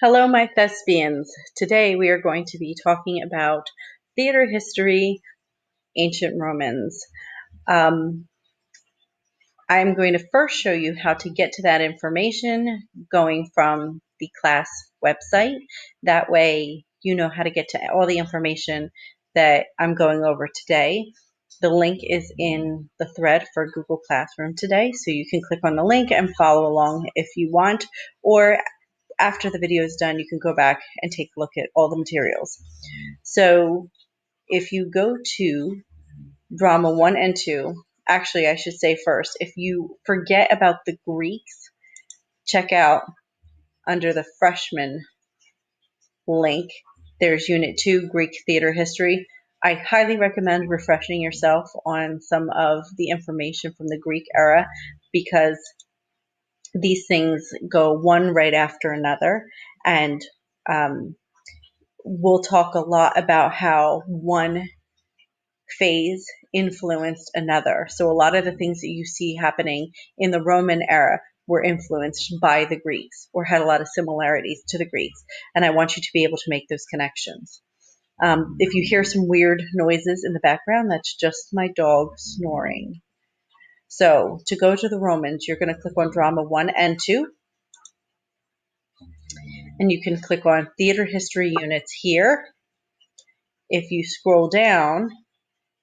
Hello, my thespians. Today we are going to be talking about theater history, ancient Romans. Um, I'm going to first show you how to get to that information going from the class website. That way you know how to get to all the information that I'm going over today. The link is in the thread for Google Classroom today, so you can click on the link and follow along if you want, or after the video is done, you can go back and take a look at all the materials. So if you go to drama 1 and 2, actually I should say first, if you forget about the Greeks, check out under the freshman link, there's unit 2, Greek theater history. I highly recommend refreshing yourself on some of the information from the Greek era because these things go one right after another, and we'll talk a lot about how one phase influenced another. So a lot of the things that you see happening in the Roman era were influenced by the Greeks or had a lot of similarities to the Greeks. And I want you to be able to make those connections. If you hear some weird noises in the background, that's just my dog snoring. So to go to the Romans, you're going to click on drama 1 and 2, and you can click on theater history units here. If you scroll down,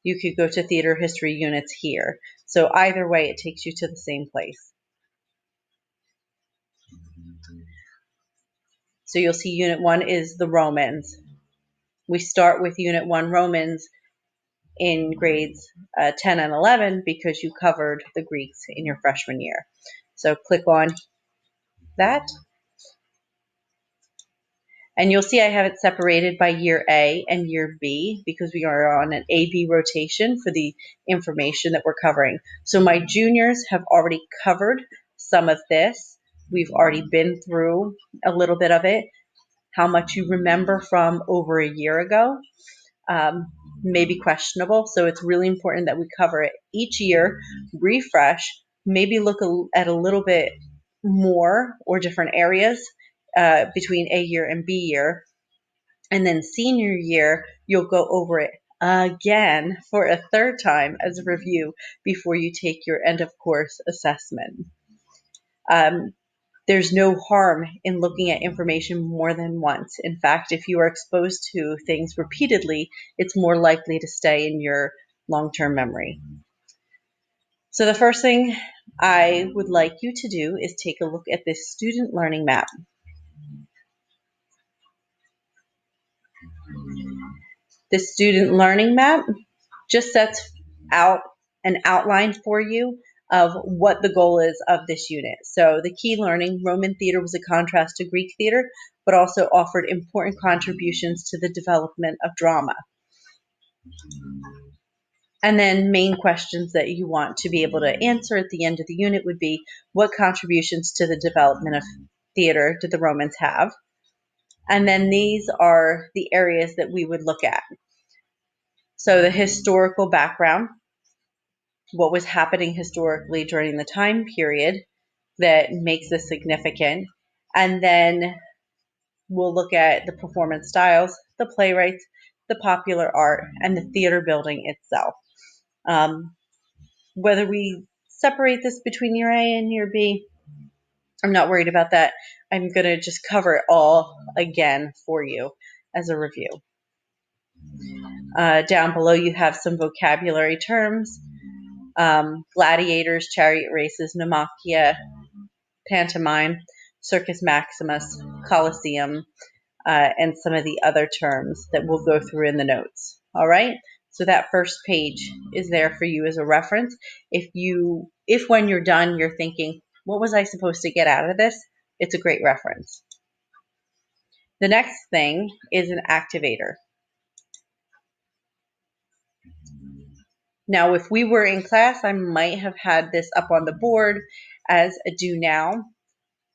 you could go to theater history units here. So either way, it takes you to the same place. So you'll see unit 1 is the Romans. We start with unit 1 Romans in grades 10 and 11 because you covered the Greeks in your freshman year. So click on that. And you'll see I have it separated by year A and year B because we are on an A-B rotation for the information that we're covering. So my juniors have already covered some of this. We've already been through a little bit of it. How much you remember from over a year ago may be questionable. So it's really important that we cover it each year, refresh, maybe look at a little bit more or different areas between A year and B year. And then senior year, you'll go over it again for a third time as a review before you take your end of course assessment. There's no harm in looking at information more than once. In fact, if you are exposed to things repeatedly, it's more likely to stay in your long-term memory. So the first thing I would like you to do is take a look at this student learning map. This student learning map just sets out an outline for you of what the goal is of this unit. So the key learning, Roman theater was a contrast to Greek theater, but also offered important contributions to the development of drama. And then main questions that you want to be able to answer at the end of the unit would be, what contributions to the development of theater did the Romans have? And then these are the areas that we would look at. So the historical background, what was happening historically during the time period that makes this significant. And then we'll look at the performance styles, the playwrights, the popular art, and the theater building itself. Whether we separate this between year A and year B, I'm not worried about that. I'm going to just cover it all again for you as a review. Down below you have some vocabulary terms. Gladiators, chariot races, Naumachia, pantomime, Circus Maximus, Colosseum, and some of the other terms that we'll go through in the notes. All right. So that first page is there for you as a reference. If when you're done, you're thinking, what was I supposed to get out of this? It's a great reference. The next thing is an activator. Now, if we were in class, I might have had this up on the board as a do now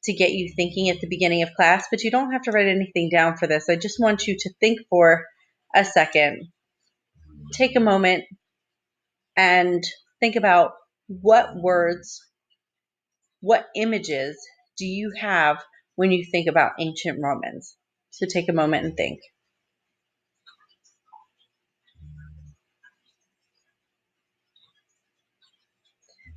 to get you thinking at the beginning of class, but you don't have to write anything down for this. I just want you to think for a second. Take a moment and think about what words, what images do you have when you think about ancient Romans? So take a moment and think.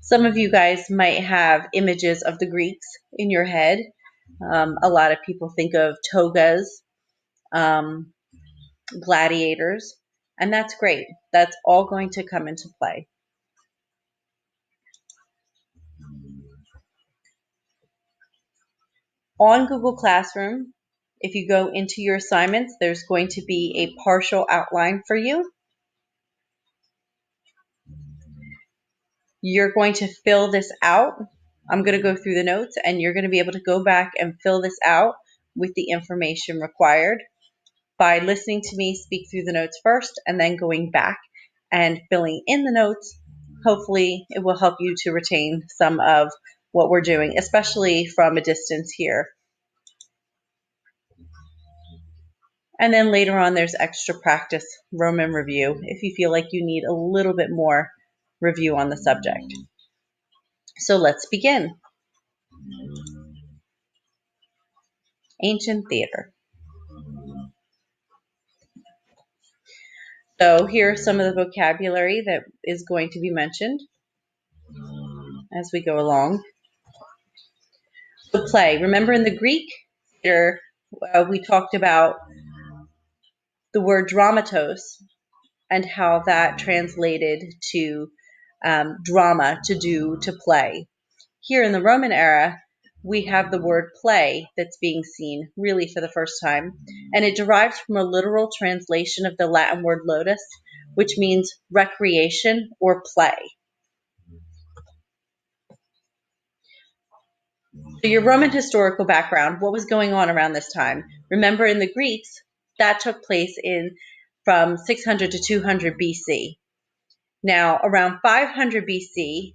Some of you guys might have images of the Greeks in your head. A lot of people think of togas, um, gladiators, and that's great. That's all going to come into play. On Google Classroom, if you go into your assignments, there's going to be a partial outline for you. You're going to fill this out. I'm going to go through the notes, and you're going to be able to go back and fill this out with the information required by listening to me speak through the notes first and then going back and filling in the notes. Hopefully, it will help you to retain some of what we're doing, especially from a distance here. And then later on, there's extra practice Roman review if you feel like you need a little bit more review on the subject. So let's begin. Ancient theater. So here are some of the vocabulary that is going to be mentioned as we go along. So play. Remember in the Greek theater, we talked about the word dramatos and how that translated to drama, to do, to play. Here in the Roman era, we have the word play that's being seen really for the first time, and it derives from a literal translation of the Latin word ludus, which means recreation or play. So your Roman historical background, what was going on around this time? Remember in the Greeks, that took place in from 600 to 200 BC. Now, around 500 BC,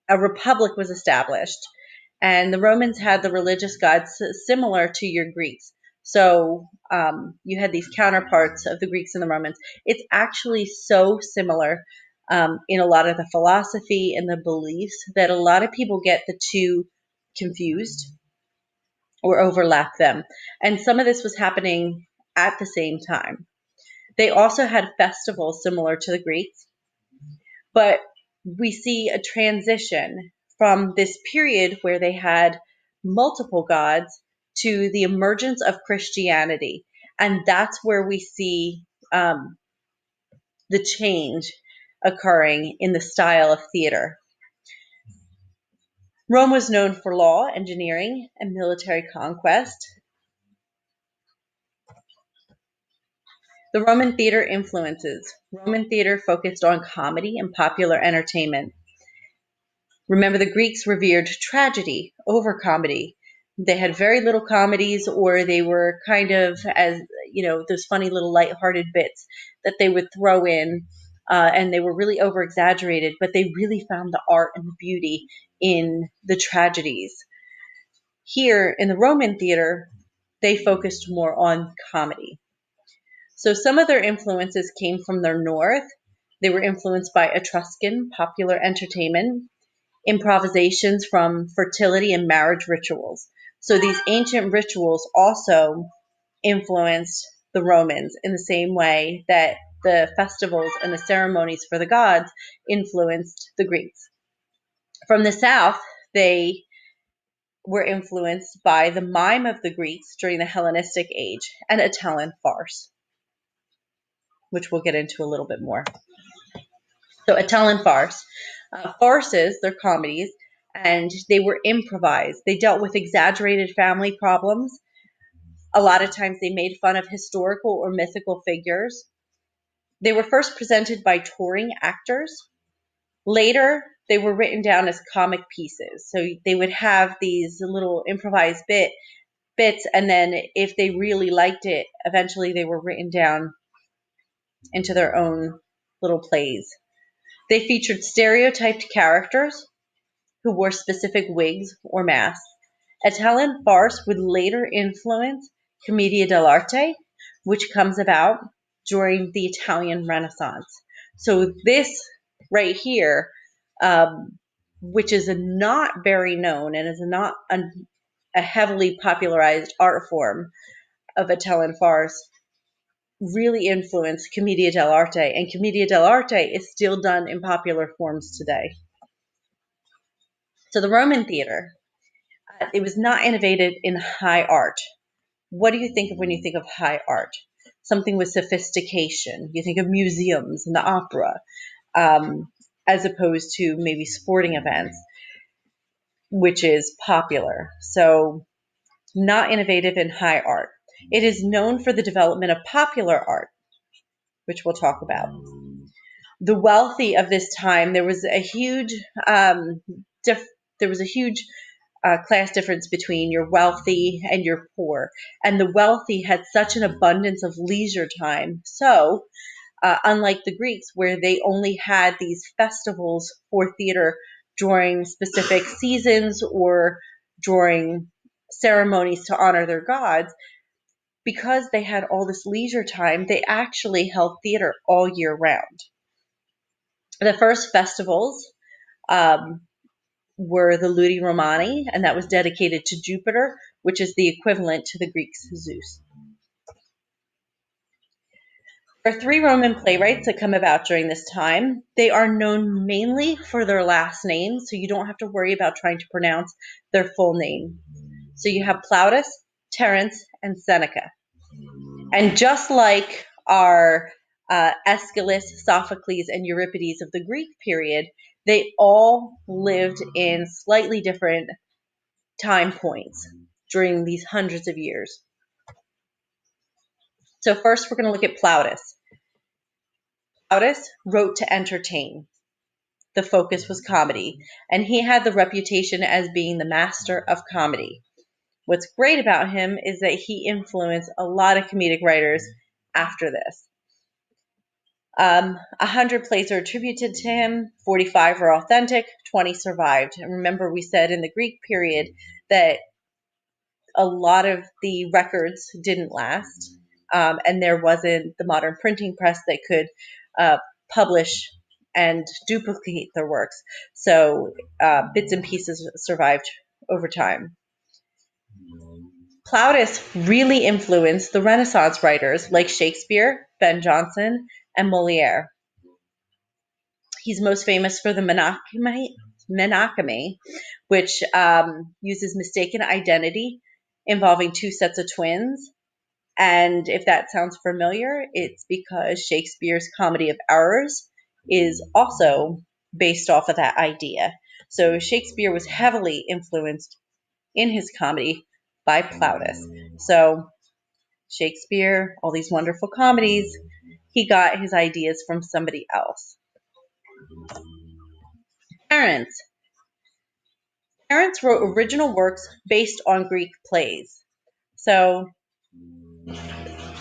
a republic was established, and the Romans had the religious gods similar to your Greeks. So you had these counterparts of the Greeks and the Romans. It's actually so similar in a lot of the philosophy and the beliefs that a lot of people get the two confused or overlap them. And some of this was happening at the same time. They also had festivals similar to the Greeks, but we see a transition from this period where they had multiple gods to the emergence of Christianity. And that's where we see the change occurring in the style of theater. Rome was known for law, engineering, and military conquest. The Roman theater influences. Roman theater focused on comedy and popular entertainment. Remember, the Greeks revered tragedy over comedy. They had very little comedies, or they were kind of, as you know, those funny little lighthearted bits that they would throw in, and they were really over exaggerated, but they really found the art and the beauty in the tragedies. Here in the Roman theater, they focused more on comedy. So some of their influences came from their north. They were influenced by Etruscan popular entertainment, improvisations from fertility and marriage rituals. So these ancient rituals also influenced the Romans in the same way that the festivals and the ceremonies for the gods influenced the Greeks. From the south, they were influenced by the mime of the Greeks during the Hellenistic age and Atellane farce, which we'll get into a little bit more. So Atellane farce. Farces, they're comedies, and they were improvised. They dealt with exaggerated family problems. A lot of times they made fun of historical or mythical figures. They were first presented by touring actors. Later, they were written down as comic pieces. So they would have these little improvised bits, and then if they really liked it, eventually they were written down into their own little plays. They featured stereotyped characters who wore specific wigs or masks. Italian farce would later influence commedia dell'arte, which comes about during the Italian Renaissance. So this right here, which is not very known and is not a heavily popularized art form of Italian farce, really influenced Commedia dell'arte, and Commedia dell'arte is still done in popular forms today. So the Roman theater, it was not innovated in high art. What do you think of when you think of high art? Something with sophistication. You think of museums and the opera, as opposed to maybe sporting events, which is popular. So not innovative in high art. It is known for the development of popular art, which we'll talk about. The wealthy of this time, there was a huge class difference between your wealthy and your poor, and the wealthy had such an abundance of leisure time. So, unlike the Greeks, where they only had these festivals for theater during specific seasons or during ceremonies to honor their gods, because they had all this leisure time, they actually held theater all year round. The first festivals um, were the Ludi Romani, and that was dedicated to Jupiter, which is the equivalent to the Greeks' Zeus. There are three Roman playwrights that come about during this time. They are known mainly for their last names, so you don't have to worry about trying to pronounce their full name. So you have Plautus, Terence, and Seneca. And just like our Aeschylus, Sophocles, and Euripides of the Greek period, they all lived in slightly different time points during these hundreds of years. So first we're going to look at Plautus. Plautus wrote to entertain. The focus was comedy, and he had the reputation as being the master of comedy. What's great about him is that he influenced a lot of comedic writers after this. 100 plays are attributed to him, 45 are authentic, 20 survived. And remember, we said in the Greek period that a lot of the records didn't last, and there wasn't the modern printing press that could publish and duplicate their works. So bits and pieces survived over time. Plautus really influenced the Renaissance writers like Shakespeare, Ben Jonson, and Moliere. He's most famous for the Menachemi, which uses mistaken identity involving two sets of twins. And if that sounds familiar, it's because Shakespeare's Comedy of Errors is also based off of that idea. So Shakespeare was heavily influenced in his comedy by Plautus. So Shakespeare, all these wonderful comedies, he got his ideas from somebody else. Terence. Terence wrote original works based on Greek plays. So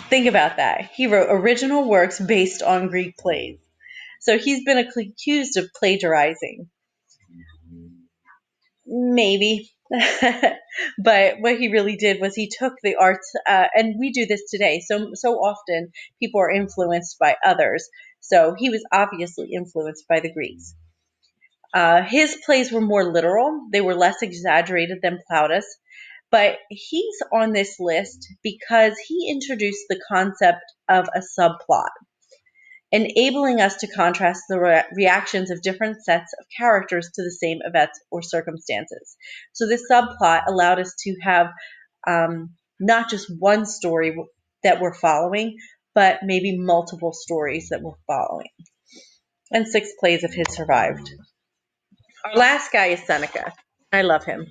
think about that. He wrote original works based on Greek plays. So he's been accused of plagiarizing. Maybe. But what he really did was he took the arts, and we do this today. So often people are influenced by others. So he was obviously influenced by the Greeks. His plays were more literal. They were less exaggerated than Plautus. But he's on this list because he introduced the concept of a subplot, enabling us to contrast the reactions of different sets of characters to the same events or circumstances. So this subplot allowed us to have not just one story that we're following, but maybe multiple stories that we're following. And 6 plays of his survived. Our last guy is Seneca. I love him.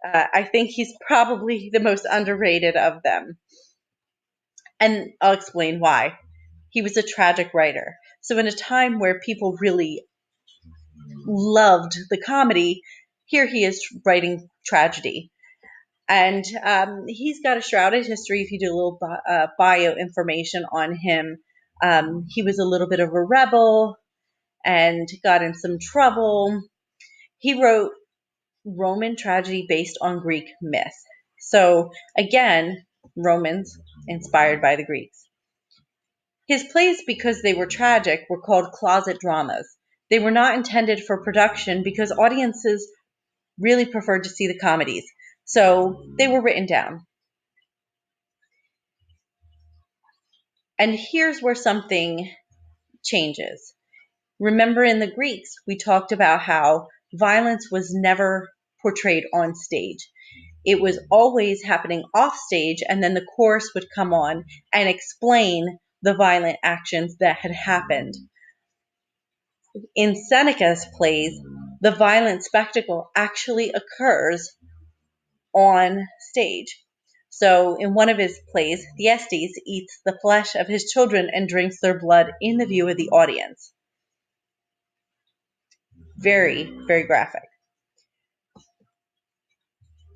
I think he's probably the most underrated of them. And I'll explain why. He was a tragic writer. So in a time where people really loved the comedy, here he is writing tragedy. And he's got a shrouded history. If you do a little bio information on him, he was a little bit of a rebel and got in some trouble. He wrote Roman tragedy based on Greek myth. So again, Romans inspired by the Greeks. His plays, because they were tragic, were called closet dramas. They were not intended for production because audiences really preferred to see the comedies. So they were written down. And here's where something changes. Remember, in the Greeks, we talked about how violence was never portrayed on stage. It was always happening off stage, and then the chorus would come on and explain the violent actions that had happened. In Seneca's plays, the violent spectacle actually occurs on stage. So, in one of his plays, Thyestes eats the flesh of his children and drinks their blood in the view of the audience. Very, very graphic.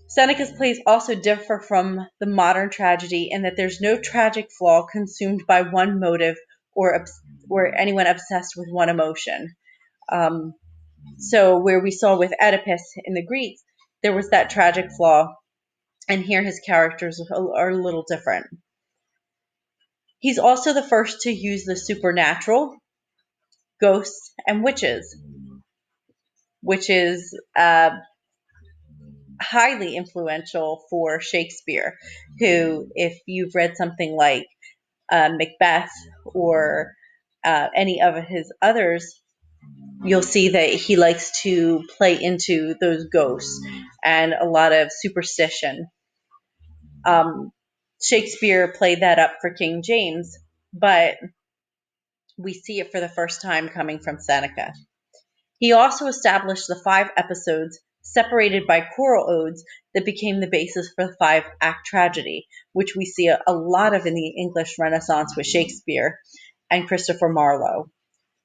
Seneca's plays also differ from the modern tragedy in that there's no tragic flaw consumed by one motive or anyone obsessed with one emotion. So where we saw with Oedipus in the Greeks, there was that tragic flaw, and here his characters are a little different. He's also the first to use the supernatural, ghosts, and witches, which is highly influential for Shakespeare, who, if you've read something like Macbeth or any of his others, you'll see that he likes to play into those ghosts and a lot of superstition. Shakespeare played that up for King James, but we see it for the first time coming from Seneca. He also established the 5 episodes separated by choral odes that became the basis for the 5-act tragedy, which we see a lot of in the English Renaissance with Shakespeare and Christopher Marlowe.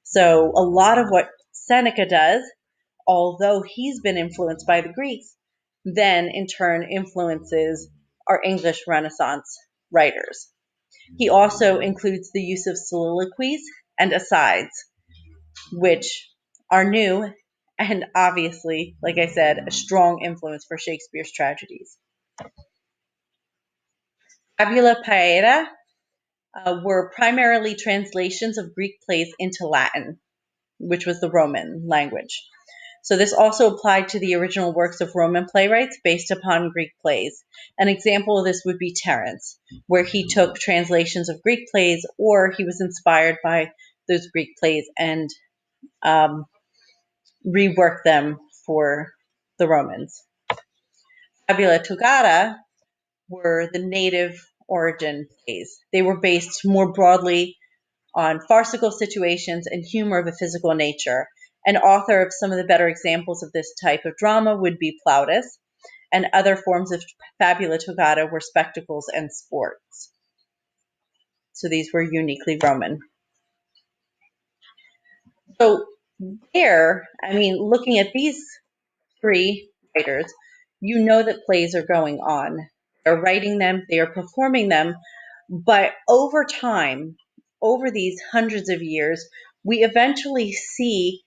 So a lot of what Seneca does, although he's been influenced by the Greeks, then in turn influences our English Renaissance writers. He also includes the use of soliloquies and asides, which are new and obviously, like I said, a strong influence for Shakespeare's tragedies. Fabula Paeta were primarily translations of Greek plays into Latin, which was the Roman language. So this also applied to the original works of Roman playwrights based upon Greek plays. An example of this would be Terence, where he took translations of Greek plays, or he was inspired by those Greek plays and reworked them for the Romans. Fabula Togata were the native origin plays. They were based more broadly on farcical situations and humor of a physical nature. An author of some of the better examples of this type of drama would be Plautus, and other forms of Fabula Togata were spectacles and sports. So these were uniquely Roman. So looking at these 3 writers, you know that plays are going on. They're writing them, they are performing them, but over time, over these hundreds of years, we eventually see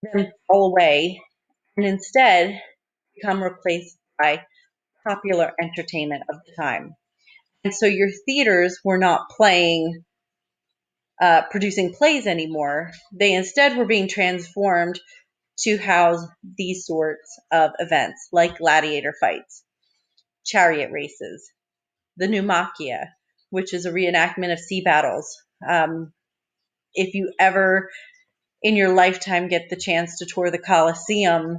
them fall away and instead become replaced by popular entertainment of the time. And so your theaters were not producing plays anymore. They instead were being transformed to house these sorts of events, like gladiator fights, chariot races, the Pneumachia, which is a reenactment of sea battles. If you ever in your lifetime get the chance to tour the Colosseum,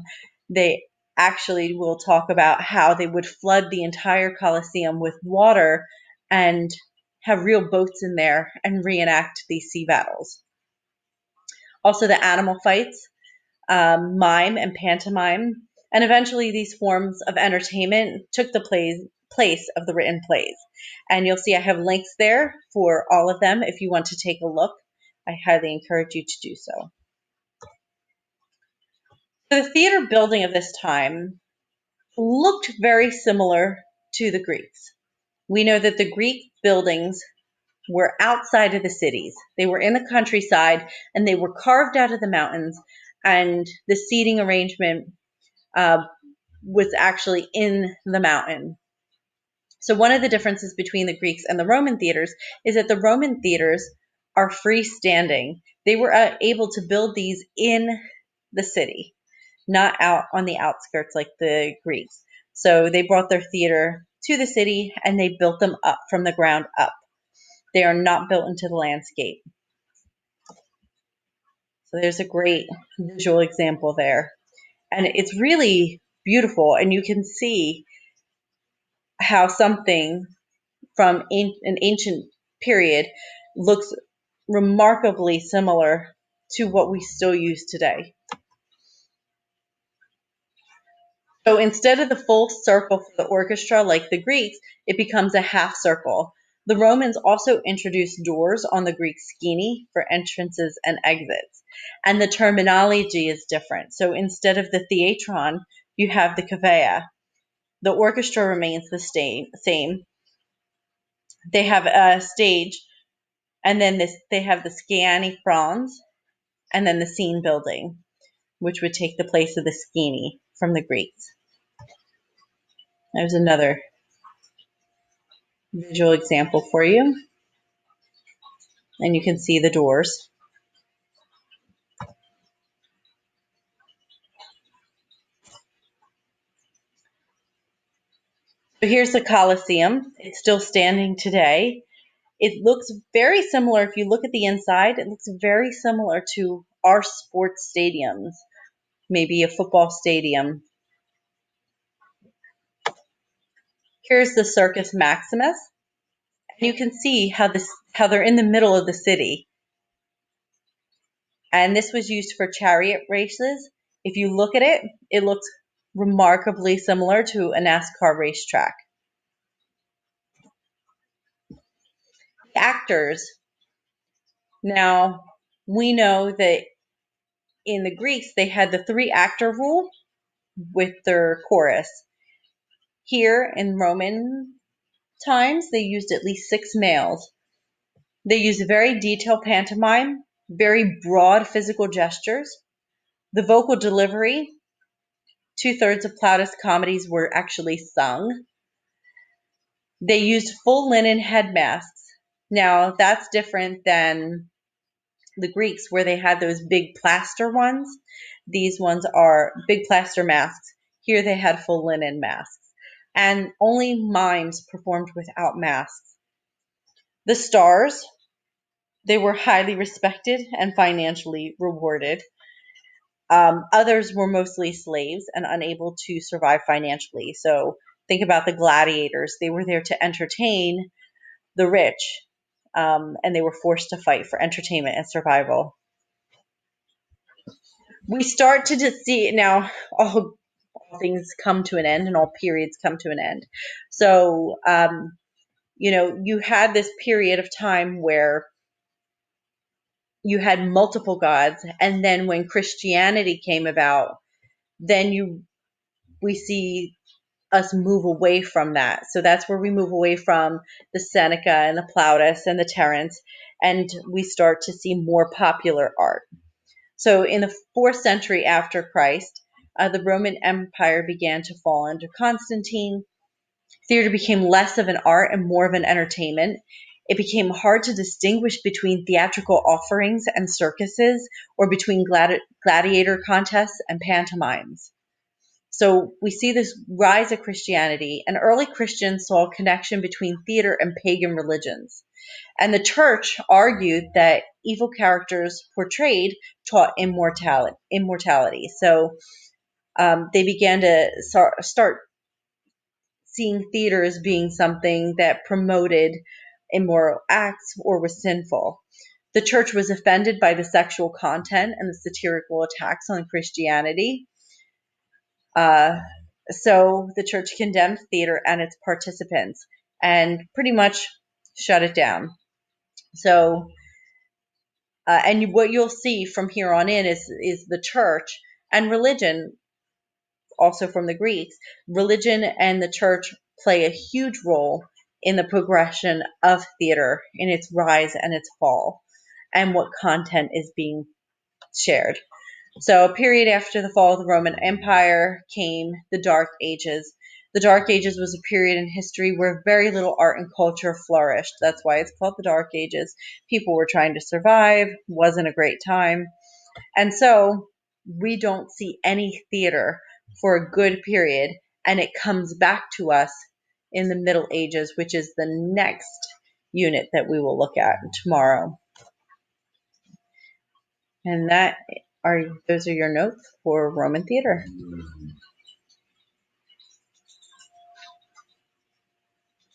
they actually will talk about how they would flood the entire Colosseum with water and have real boats in there and reenact these sea battles. Also, the animal fights, mime and pantomime, and eventually these forms of entertainment took the place of the written plays. And you'll see I have links there for all of them if you want to take a look. I highly encourage you to do so. The theater building of this time looked very similar to the Greeks. We know that the Greek buildings were outside of the cities. They were in the countryside and they were carved out of the mountains, and the seating arrangement was actually in the mountain. So one of the differences between the Greeks and the Roman theaters is that the Roman theaters are freestanding. They were able to build these in the city, not out on the outskirts like the Greeks. So they brought their theater to the city and they built them up from the ground up. They are not built into the landscape. So there's a great visual example there. And it's really beautiful. And you can see how something from an ancient period looks remarkably similar to what we still use today. So instead of the full circle for the orchestra like the Greeks, it becomes a half circle. The Romans also introduced doors on the Greek skene for entrances and exits. And the terminology is different. So instead of the theatron, you have the cavea. The orchestra remains the same. They have a stage, and then they have the sciani frons, and then the scene building, which would take the place of the skene from the Greeks. There's another visual example for you. And you can see the doors. So here's the Colosseum. It's still standing today. It looks very similar. If you look at the inside, it looks very similar to our sports stadiums, maybe a football stadium. Here's the Circus Maximus. And you can see how they're in the middle of the city. And this was used for chariot races. If you look at it, it looks remarkably similar to a NASCAR racetrack. Actors. Now, we know that in the Greeks, they had the three actor rule with their chorus. Here in Roman times, they used at least 6 males. They used very detailed pantomime, very broad physical gestures. The vocal delivery, 2/3 of Plautus comedies were actually sung. They used full linen head masks. Now, that's different than the Greeks where they had those big plaster ones. These ones are big plaster masks. Here they had full linen masks. And only mimes performed without masks. The stars, they were highly respected and financially rewarded. Others were mostly slaves and unable to survive financially. So think about the gladiators. They were there to entertain the rich, and they were forced to fight for entertainment and survival. We start to just see now all things come to an end and all periods come to an end. So, you had this period of time where you had multiple gods, and then when Christianity came about, then we see us move away from that. So that's where we move away from the Seneca and the Plautus and the Terence, and we start to see more popular art. So in the 4th century after Christ, the Roman Empire began to fall under Constantine. Theater became less of an art and more of an entertainment. It became hard to distinguish between theatrical offerings and circuses, or between gladiator contests and pantomimes. So we see this rise of Christianity, and early Christians saw a connection between theater and pagan religions. And the church argued that evil characters portrayed taught immortality. So they began to start seeing theater as being something that promoted immoral acts or was sinful. The church was offended by the sexual content and the satirical attacks on Christianity. So the church condemned theater and its participants and pretty much shut it down. So, and what you'll see from here on in is the church and religion, also from the Greeks. Religion and the church play a huge role in the progression of theater, in its rise and its fall, and what content is being shared. So, a period after the fall of the Roman Empire came the Dark Ages. The Dark Ages was a period in history where very little art and culture flourished. That's why it's called the Dark Ages. People were trying to survive, wasn't a great time. And so we don't see any theater for a good period. and it comes back to us in the Middle Ages, which is the next unit that we will look at tomorrow. And those are your notes for Roman theater.